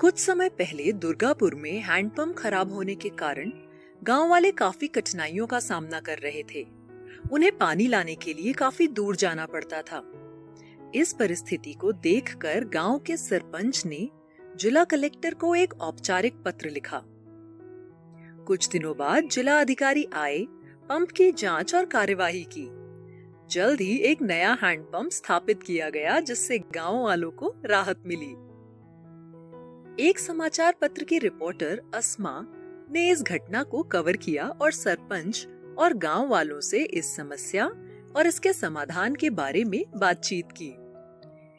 कुछ समय पहले दुर्गापुर में हैंडपंप खराब होने के कारण गांव वाले काफी कठिनाइयों का सामना कर रहे थे। उन्हें पानी लाने के लिए काफी दूर जाना पड़ता था। इस परिस्थिति को देखकर गांव के सरपंच ने जिला कलेक्टर को एक औपचारिक पत्र लिखा। कुछ दिनों बाद जिला अधिकारी आए, पंप की जांच और कार्यवाही की। जल्द ही एक नया हैंडपंप स्थापित किया गया, जिससे गांव वालों को राहत मिली। एक समाचार पत्र की रिपोर्टर अस्मा ने इस घटना को कवर किया और सरपंच और गांव वालों से इस समस्या और इसके समाधान के बारे में बातचीत की।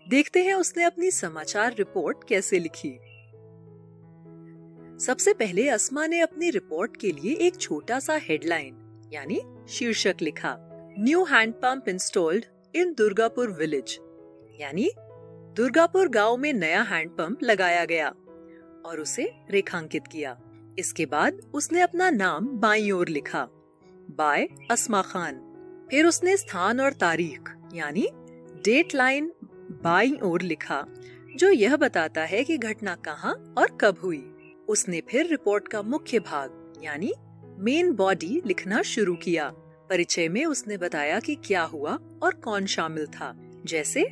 देखते हैं उसने अपनी समाचार रिपोर्ट कैसे लिखी। सबसे पहले अस्मा ने अपनी रिपोर्ट के लिए एक छोटा सा हेडलाइन यानी शीर्षक लिखा, new handpump installed in Durgapur village, यानी दुर्गापुर गांव में नया हैंडपंप लगाया गया, और उसे रेखांकित किया। इसके बाद उसने अपना नाम बाईं ओर लिखा, बाय अस्मा खान। फिर उसने स्थान और तारीख यानी डेट लाइन बाईं ओर लिखा, जो यह बताता है कि घटना कहाँ और कब हुई। उसने फिर रिपोर्ट का मुख्य भाग यानी मेन बॉडी लिखना शुरू किया। परिचय में उसने बताया कि क्या हुआ और कौन शामिल था, जैसे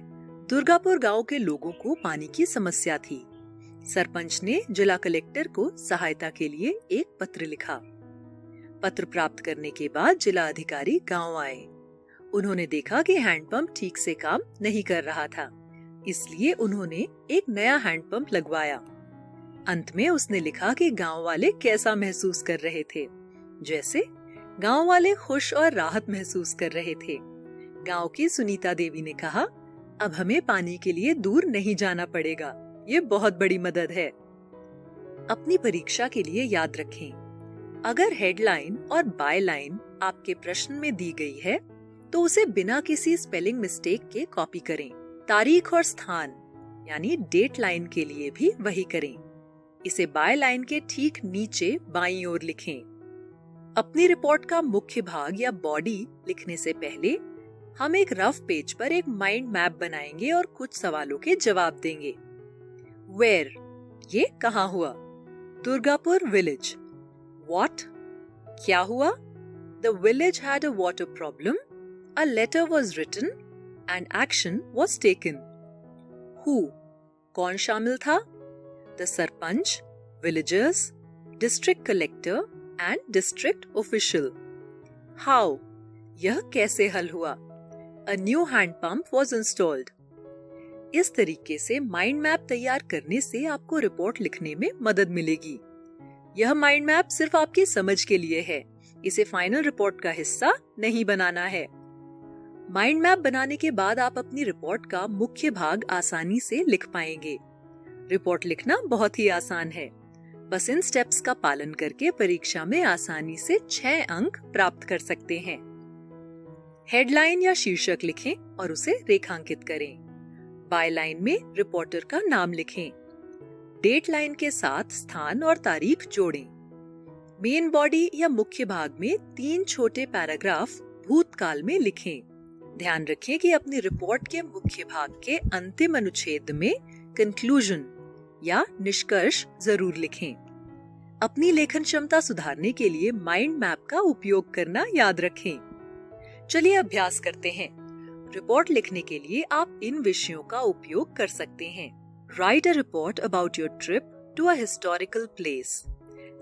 दुर्गापुर गांव के लोगों को पानी की समस्या थी। सरपंच ने जिला कलेक्टर को सहायता के लिए एक पत्र लिखा। पत्र प्राप्त करने के बाद जिला अधिकारी गांव आए। उन्होंने देखा कि हैंडपंप ठीक से काम नहीं कर रहा था, इसलिए उन्होंने एक नया हैंडपंप लगवाया। अंत में उसने लिखा कि गांव वाले कैसा महसूस कर रहे थे, जैसे गांव वाले खुश और राहत महसूस कर रहे थे। गांव की सुनीता देवी ने कहा, अब हमें पानी के लिए दूर नहीं जाना पड़ेगा, ये बहुत बड़ी मदद है। अपनी परीक्षा के लिए याद रखें, अगर हेडलाइन और बायलाइन आपके प्रश्न में दी गई है तो उसे बिना किसी स्पेलिंग मिस्टेक के कॉपी करें। तारीख और स्थान यानी डेट लाइन के लिए भी वही करें। इसे बाय लाइन के ठीक नीचे बाईं ओर लिखें। अपनी रिपोर्ट का मुख्य भाग या बॉडी लिखने से पहले हम एक रफ पेज पर एक माइंड मैप बनाएंगे और कुछ सवालों के जवाब देंगे। वेयर, ये कहाँ हुआ? दुर्गापुर विलेज। व्हाट, क्या हुआ? The village had a water problem, a letter was written and action was taken. Who, कौन शामिल था? The sarpanch, villagers, district collector and district official. How, यह कैसे हल हुआ? A new hand pump was installed. इस तरीके से माइंड मैप तैयार करने से आपको रिपोर्ट लिखने में मदद मिलेगी। यह माइंड मैप सिर्फ आपकी समझ के लिए है, इसे फाइनल रिपोर्ट का हिस्सा नहीं बनाना है। माइंड मैप बनाने के बाद आप अपनी रिपोर्ट का मुख्य भाग आसानी से लिख पाएंगे। रिपोर्ट लिखना बहुत ही आसान है, बस इन स्टेप्स का पालन करके परीक्षा में आसानी से 6 अंक प्राप्त कर सकते हैं। हेडलाइन या शीर्षक लिखें और उसे रेखांकित करें। बायलाइन में रिपोर्टर का नाम लिखें। डेट लाइन के साथ स्थान और तारीख जोड़ें। मेन बॉडी या मुख्य भाग में 3 छोटे पैराग्राफ भूतकाल में लिखें। ध्यान रखें कि अपनी रिपोर्ट के मुख्य भाग के अंतिम अनुच्छेद में कंक्लूजन या निष्कर्ष जरूर लिखें। अपनी लेखन क्षमता सुधारने के लिए माइंड मैप का उपयोग करना याद रखें। चलिए अभ्यास करते हैं। रिपोर्ट लिखने के लिए आप इन विषयों का उपयोग कर सकते हैं। Write a report about your trip to a historical place.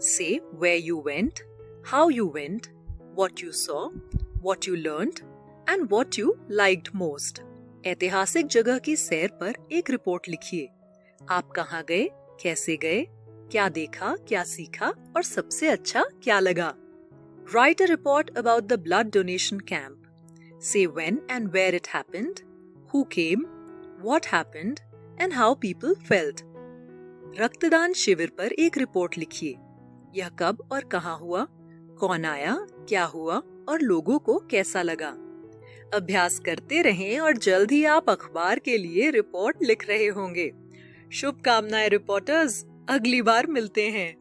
Say where you went, how you went, what you saw, what you learned and what you liked most. ऐतिहासिक जगह की सैर पर एक रिपोर्ट लिखिए। आप कहाँ गए, कैसे गए, क्या देखा, क्या सीखा और सबसे अच्छा क्या लगा। Write a report about the blood donation camp. Say when and where it happened, who came, what happened and how people felt. रक्तदान शिविर पर एक रिपोर्ट लिखिए। यह कब और कहाँ हुआ, कौन आया, क्या हुआ और लोगों को कैसा लगा। अभ्यास करते रहें और जल्द ही आप अखबार के लिए रिपोर्ट लिख रहे होंगे। शुभकामनाएं रिपोर्टर्स, अगली बार मिलते हैं।